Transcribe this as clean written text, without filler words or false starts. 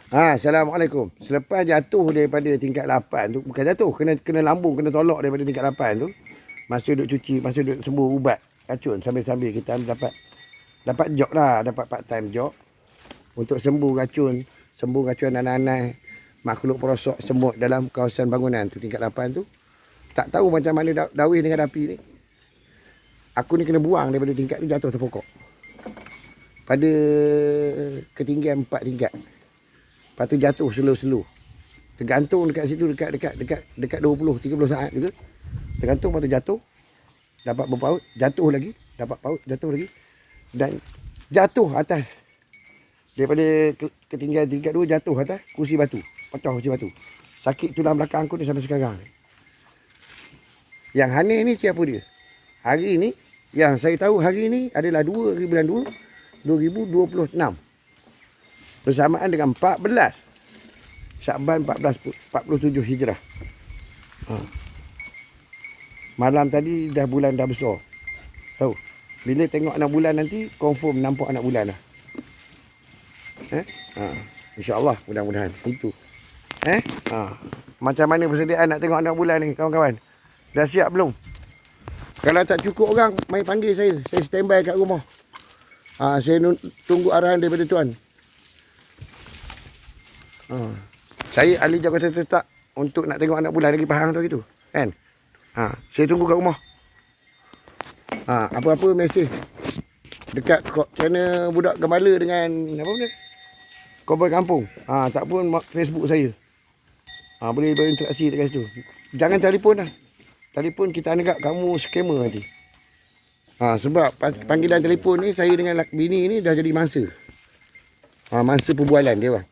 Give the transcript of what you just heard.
Assalamualaikum. Selepas jatuh daripada tingkat 8 tu, bukan jatuh, kena lambung, kena tolak daripada tingkat 8 tu. Masa duduk cuci, masa duduk sembuh ubat racun, sambil-sambil kita dapat job lah, dapat part time job untuk sembuh racun anak-anak makhluk perosok semut dalam kawasan bangunan tu tingkat 8 tu. Tak tahu macam mana dawih dengan api ni. Aku ni kena buang daripada tingkat tu, jatuh terpokok. Pada ketinggian 4 tingkat. Lepas tu jatuh slow. Tergantung dekat situ dekat 20-30 saat juga. Tergantung, lepas tu jatuh. Dapat berpaut, jatuh lagi, dapat paut, jatuh lagi. Dan jatuh atas. Daripada ketinggian tingkat 2 jatuh atas kursi batu. Pecah kursi batu. Sakit tulang belakang aku ni sampai sekarang. Yang aneh ni siapa dia? Hari ni, yang saya tahu hari ni adalah 2 bulan 2 2026. Bersamaan dengan 14 Syakban 47 Hijrah. Malam tadi bulan dah besar. Tahu? Bila tengok anak bulan nanti confirm nampak anak bulan lah. InsyaAllah, mudah-mudahan itu. Macam mana persediaan nak tengok anak bulan ni kawan-kawan? Dah siap belum? Kalau tak cukup orang, mai panggil saya. Saya standby kat rumah. Saya tunggu arahan daripada tuan. Saya ahli jabatan tetap untuk nak tengok anak bulan lagi Pahang tu gitu. Kan? Saya tunggu kat rumah. Apa-apa mesej. Dekat channel budak gembala dengan apa benda? Koboi kampung. Tak pun Facebook saya. Boleh berinteraksi dekat situ. Jangan telefon lah. Telefon kita anggap kamu scammer nanti. Sebab panggilan telefon ni saya dengan bini ni dah jadi mangsa. Mangsa perbualan dia bang.